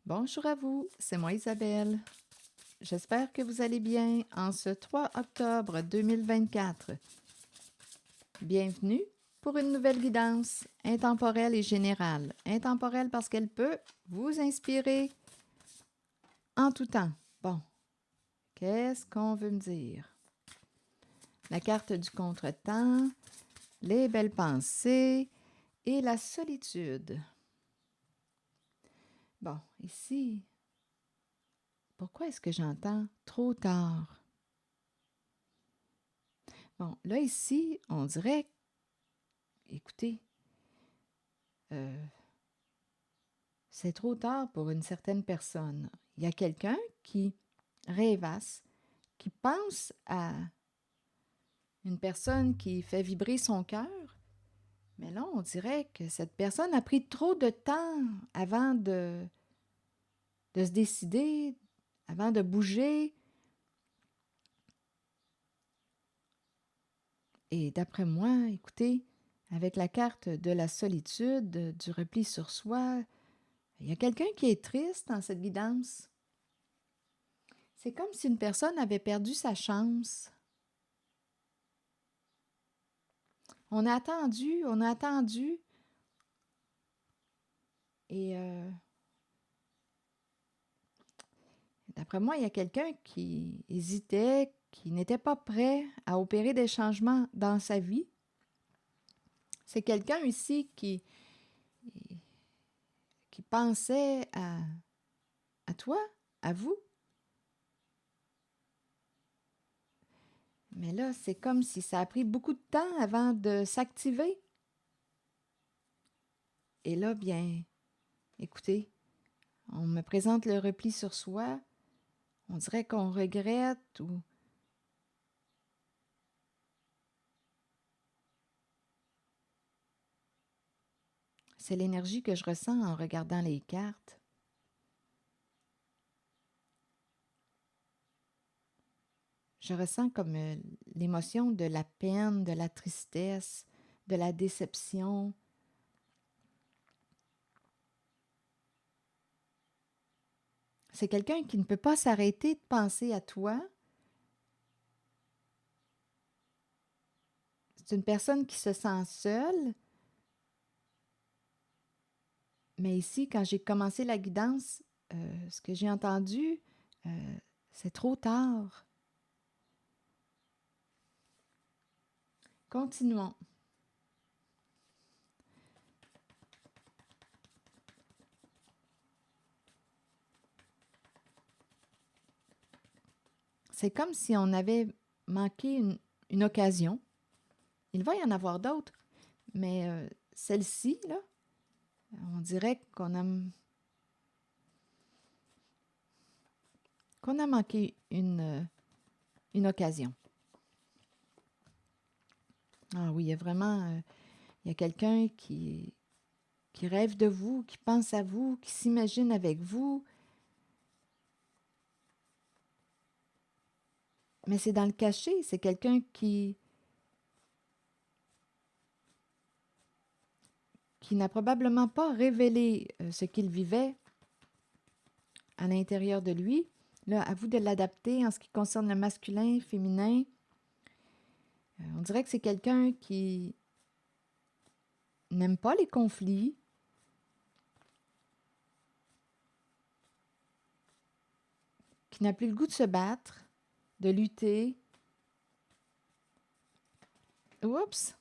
Bonjour à vous, c'est moi Isabelle. J'espère que vous allez bien en ce 3 octobre 2024. Bienvenue pour une nouvelle guidance intemporelle et générale. Intemporelle parce qu'elle peut vous inspirer en tout temps. Bon, qu'est-ce qu'on veut me dire? La carte du contretemps, les belles pensées et la solitude. Bon, ici, pourquoi est-ce que j'entends trop tard? Bon, là, ici, on dirait, écoutez, euh, c'est trop tard pour une certaine personne. Il y a quelqu'un qui rêvasse, qui pense à une personne qui fait vibrer son cœur, mais là, on dirait que cette personne a pris trop de temps avant de se décider, avant de bouger. Et d'après moi, écoutez, avec la carte de la solitude, du repli sur soi, il y a quelqu'un qui est triste dans cette guidance. C'est comme si une personne avait perdu sa chance. On a attendu, et d'après moi, il y a quelqu'un qui hésitait, qui n'était pas prêt à opérer des changements dans sa vie. C'est quelqu'un ici qui pensait à toi, à vous. Mais là, c'est comme si ça a pris beaucoup de temps avant de s'activer. Et là, bien, écoutez, on me présente le repli sur soi. On dirait qu'on regrette ou c'est l'énergie que je ressens en regardant les cartes. Je ressens comme l'émotion de la peine, de la tristesse, de la déception. C'est quelqu'un qui ne peut pas s'arrêter de penser à toi. C'est une personne qui se sent seule. Mais ici, quand j'ai commencé la guidance, ce que j'ai entendu, euh, c'est trop tard. Continuons. C'est comme si on avait manqué une occasion. Il va y en avoir d'autres, mais celle-ci, là, on dirait qu'on a manqué une occasion. Ah oui, il y a vraiment il y a quelqu'un qui rêve de vous, qui pense à vous, qui s'imagine avec vous. Mais c'est dans le cachet, c'est quelqu'un qui n'a probablement pas révélé ce qu'il vivait à l'intérieur de lui. Là, à vous de l'adapter en ce qui concerne le masculin, féminin. On dirait que c'est quelqu'un qui n'aime pas les conflits, qui n'a plus le goût de se battre, de lutter. Oups!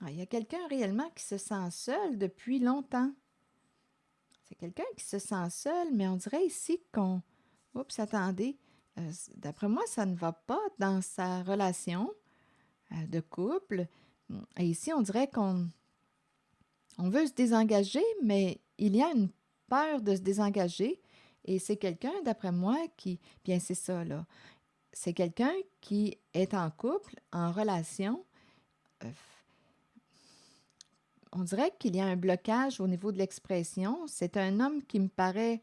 Ah, il y a quelqu'un réellement qui se sent seul depuis longtemps. C'est quelqu'un qui se sent seul, mais on dirait ici qu'on... Oups, attendez. D'après moi, ça ne va pas dans sa relation de couple. Et ici, on dirait on veut se désengager, mais il y a une peur de se désengager. Et c'est quelqu'un, d'après moi, qui... Bien, c'est ça, là. C'est quelqu'un qui est en couple, en relation. Euh, on dirait qu'il y a un blocage au niveau de l'expression. C'est un homme qui me paraît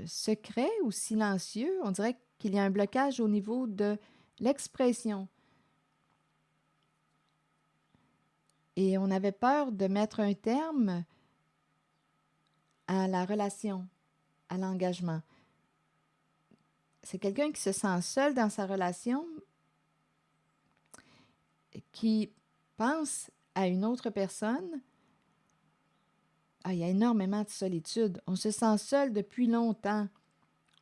secret ou silencieux. On dirait qu'il y a un blocage au niveau de l'expression. Et on avait peur de mettre un terme à la relation. à l'engagement. C'est quelqu'un qui se sent seul dans sa relation, qui pense à une autre personne. Ah, il y a énormément de solitude. On se sent seul depuis longtemps.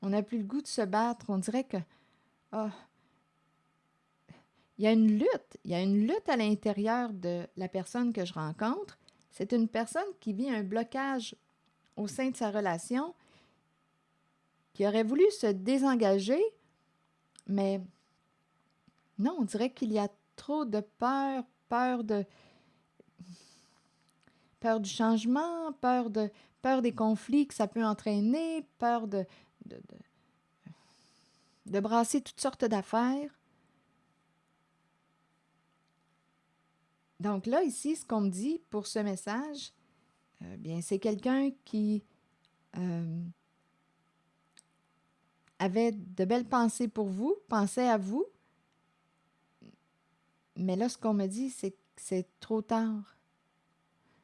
On n'a plus le goût de se battre. On dirait que ah, il y a une lutte. Il y a une lutte à l'intérieur de la personne que je rencontre. C'est une personne qui vit un blocage au sein de sa relation, qui aurait voulu se désengager, mais non, on dirait qu'il y a trop de peur, peur du changement, peur des conflits que ça peut entraîner, peur de, de brasser toutes sortes d'affaires. Donc là, ici, ce qu'on me dit pour ce message, bien, c'est quelqu'un qui avait de belles pensées pour vous, pensait à vous, mais là, ce qu'on me dit, c'est que c'est trop tard.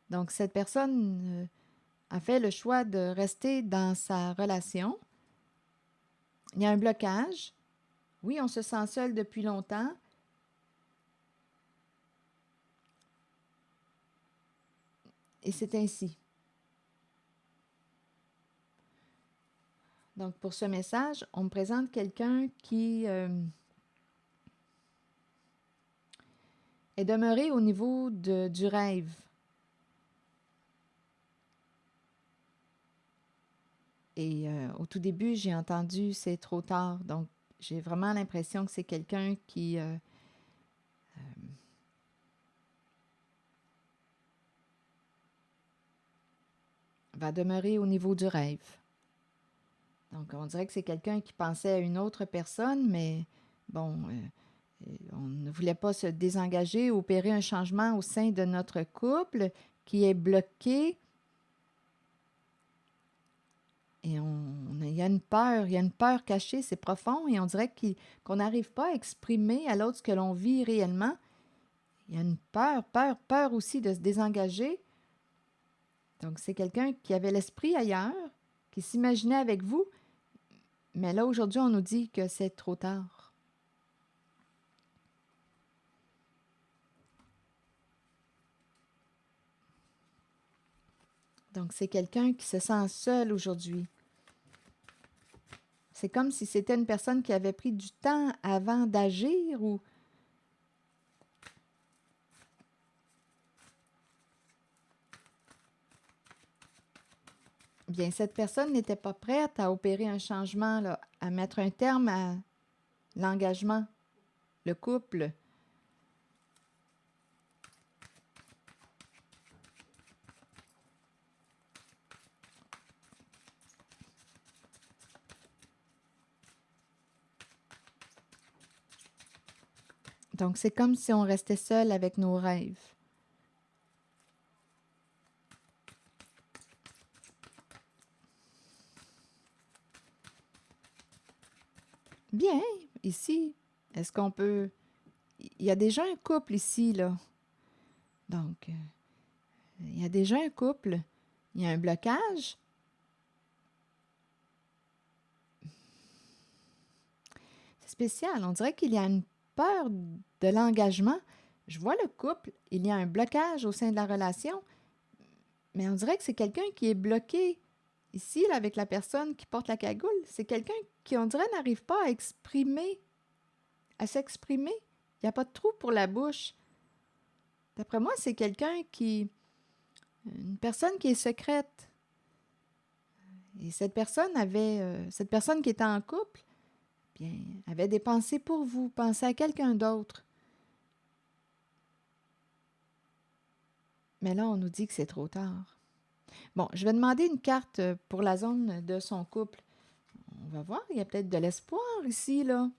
Donc, cette personne a fait le choix de rester dans sa relation. Il y a un blocage. Oui, on se sent seul depuis longtemps. Et c'est ainsi. Donc, pour ce message, on me présente quelqu'un qui est demeuré au niveau du rêve. Et au tout début, j'ai entendu c'est trop tard. Donc, j'ai vraiment l'impression que c'est quelqu'un qui va demeurer au niveau du rêve. Donc, on dirait que c'est quelqu'un qui pensait à une autre personne, mais bon, on ne voulait pas se désengager, opérer un changement au sein de notre couple qui est bloqué. Et il y a une peur cachée, c'est profond, et on dirait qu'on n'arrive pas à exprimer à l'autre ce que l'on vit réellement. Il y a une peur aussi de se désengager. Donc, c'est quelqu'un qui avait l'esprit ailleurs, qui s'imaginait avec vous, mais là, aujourd'hui, on nous dit que c'est trop tard. Donc, c'est quelqu'un qui se sent seul aujourd'hui. C'est comme si c'était une personne qui avait pris du temps avant d'agir ou bien, cette personne n'était pas prête à opérer un changement, là, à mettre un terme à l'engagement, le couple. Donc, c'est comme si on restait seul avec nos rêves. Bien, ici, est-ce qu'on peut... Il y a déjà un couple ici, là. Donc, il y a déjà un couple. Il y a un blocage. C'est spécial. On dirait qu'il y a une peur de l'engagement. Je vois le couple. Il y a un blocage au sein de la relation. Mais on dirait que c'est quelqu'un qui est bloqué ici, là, avec la personne qui porte la cagoule. C'est quelqu'un qui, on dirait, n'arrive pas à s'exprimer. Il n'y a pas de trou pour la bouche. D'après moi, c'est quelqu'un qui... Une personne qui est secrète. Et cette personne qui était en couple, bien, avait des pensées pour vous, pensait à quelqu'un d'autre. Mais là, on nous dit que c'est trop tard. Bon, je vais demander une carte pour la zone de son couple. On va voir, il y a peut-être de l'espoir ici, là.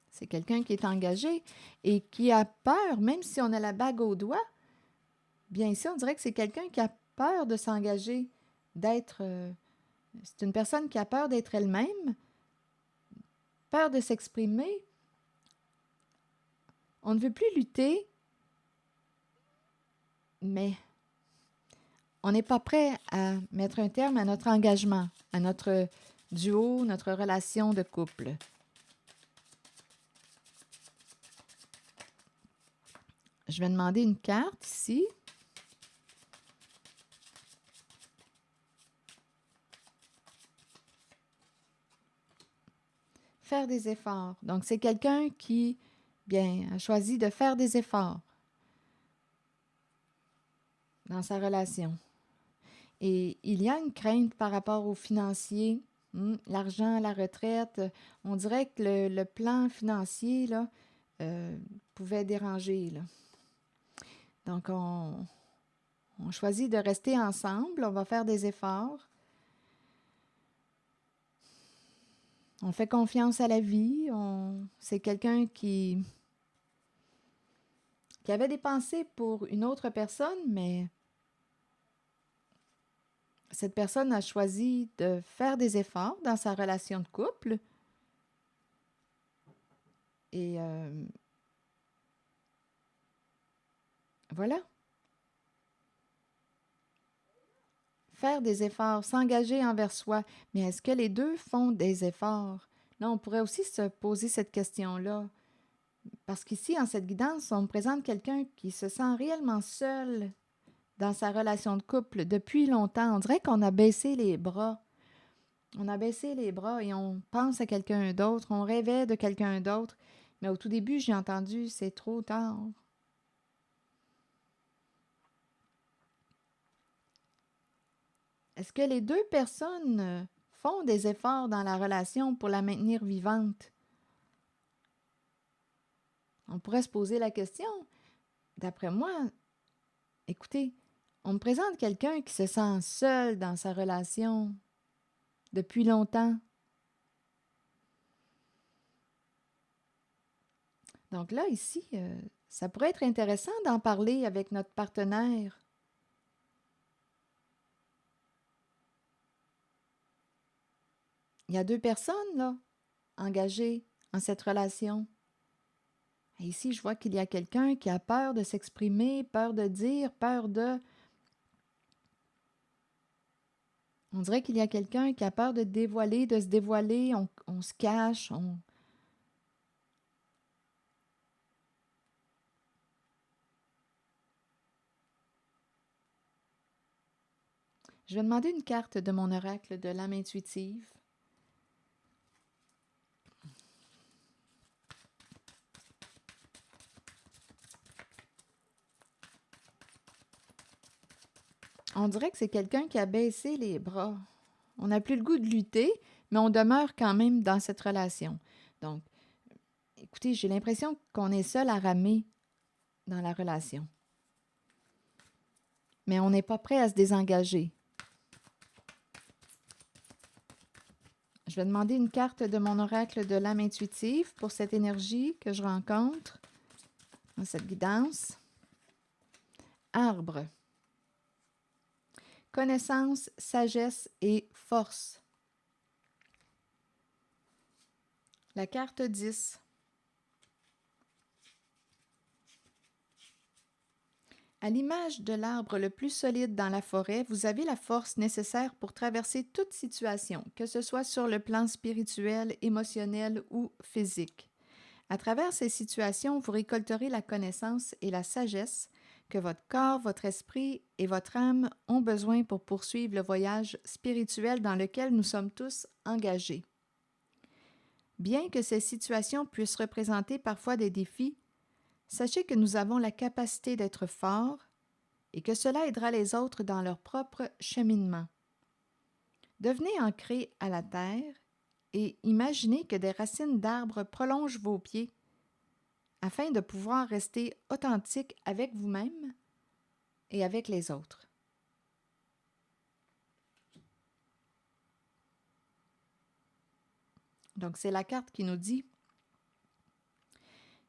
C'est quelqu'un qui est engagé et qui a peur, même si on a la bague au doigt. Bien ici, on dirait que c'est quelqu'un qui a peur de s'engager, d'être... c'est une personne qui a peur d'être elle-même, peur de s'exprimer. On ne veut plus lutter, mais on n'est pas prêt à mettre un terme à notre engagement, à notre duo, notre relation de couple. Je vais demander une carte ici. Faire des efforts. Donc, c'est quelqu'un qui, bien, a choisi de faire des efforts dans sa relation. Et il y a une crainte par rapport au financier, l'argent, la retraite. On dirait que le plan financier là, pouvait déranger. Là. Donc, on choisit de rester ensemble, on va faire des efforts. On fait confiance à la vie. C'est quelqu'un qui avait des pensées pour une autre personne, mais cette personne a choisi de faire des efforts dans sa relation de couple. Et voilà. Faire des efforts, s'engager envers soi. Mais est-ce que les deux font des efforts? Là, on pourrait aussi se poser cette question-là. Parce qu'ici, en cette guidance, on me présente quelqu'un qui se sent réellement seul dans sa relation de couple depuis longtemps. On dirait qu'on a baissé les bras. On a baissé les bras et on pense à quelqu'un d'autre. On rêvait de quelqu'un d'autre. Mais au tout début, j'ai entendu, c'est trop tard. Est-ce que les deux personnes font des efforts dans la relation pour la maintenir vivante? On pourrait se poser la question. D'après moi, écoutez, on me présente quelqu'un qui se sent seul dans sa relation depuis longtemps. Donc là, ici, ça pourrait être intéressant d'en parler avec notre partenaire. Il y a deux personnes, là, engagées en cette relation. Et ici, je vois qu'il y a quelqu'un qui a peur de s'exprimer, peur de dire, peur de... On dirait qu'il y a quelqu'un qui a peur de dévoiler, de se dévoiler, on se cache, Je vais demander une carte de mon oracle de l'âme intuitive. On dirait que c'est quelqu'un qui a baissé les bras. On n'a plus le goût de lutter, mais on demeure quand même dans cette relation. Donc, écoutez, j'ai l'impression qu'on est seul à ramer dans la relation. Mais on n'est pas prêt à se désengager. Je vais demander une carte de mon oracle de l'âme intuitive pour cette énergie que je rencontre dans cette guidance. Arbre. Connaissance, sagesse et force. La carte 10. À l'image de l'arbre le plus solide dans la forêt, vous avez la force nécessaire pour traverser toute situation, que ce soit sur le plan spirituel, émotionnel ou physique. À travers ces situations, vous récolterez la connaissance et la sagesse que votre corps, votre esprit et votre âme ont besoin pour poursuivre le voyage spirituel dans lequel nous sommes tous engagés. Bien que ces situations puissent représenter parfois des défis, sachez que nous avons la capacité d'être forts et que cela aidera les autres dans leur propre cheminement. Devenez ancrés à la terre et imaginez que des racines d'arbres prolongent vos pieds afin de pouvoir rester authentique avec vous-même et avec les autres. Donc, c'est la carte qui nous dit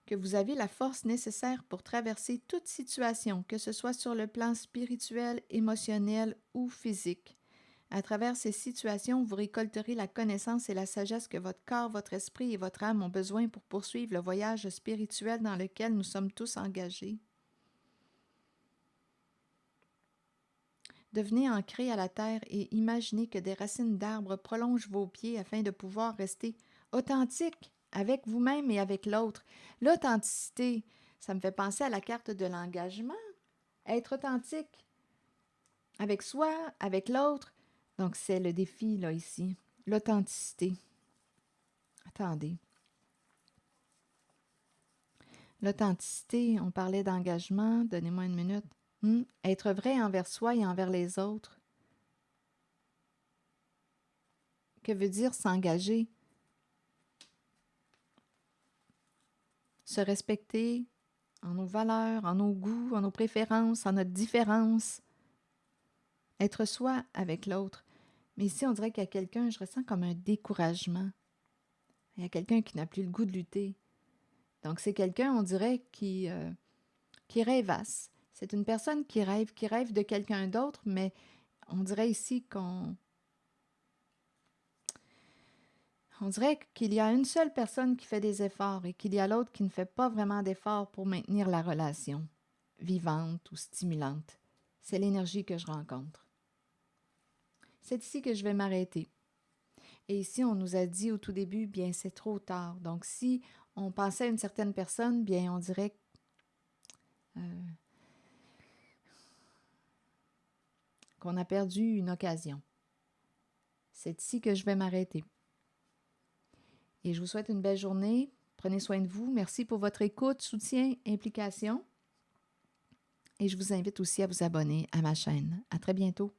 que vous avez la force nécessaire pour traverser toute situation, que ce soit sur le plan spirituel, émotionnel ou physique. À travers ces situations, vous récolterez la connaissance et la sagesse que votre corps, votre esprit et votre âme ont besoin pour poursuivre le voyage spirituel dans lequel nous sommes tous engagés. Devenez ancré à la terre et imaginez que des racines d'arbres prolongent vos pieds afin de pouvoir rester authentique avec vous-même et avec l'autre. L'authenticité, ça me fait penser à la carte de l'engagement. Être authentique avec soi, avec l'autre. Donc, c'est le défi, là, ici. L'authenticité. Attendez. L'authenticité, on parlait d'engagement. Donnez-moi une minute. Être vrai envers soi et envers les autres. Que veut dire s'engager? Se respecter en nos valeurs, en nos goûts, en nos préférences, en notre différence. Être soi avec l'autre. Mais ici, on dirait qu'il y a quelqu'un, je ressens comme un découragement. Il y a quelqu'un qui n'a plus le goût de lutter. Donc, c'est quelqu'un, on dirait, qui rêvasse. C'est une personne qui rêve de quelqu'un d'autre, mais on dirait ici on dirait qu'il y a une seule personne qui fait des efforts et qu'il y a l'autre qui ne fait pas vraiment d'efforts pour maintenir la relation vivante ou stimulante. C'est l'énergie que je rencontre. C'est ici que je vais m'arrêter. Et ici, on nous a dit au tout début, bien, c'est trop tard. Donc, si on pensait à une certaine personne, bien, on dirait qu'on a perdu une occasion. C'est ici que je vais m'arrêter. Et je vous souhaite une belle journée. Prenez soin de vous. Merci pour votre écoute, soutien, implication. Et je vous invite aussi à vous abonner à ma chaîne. À très bientôt.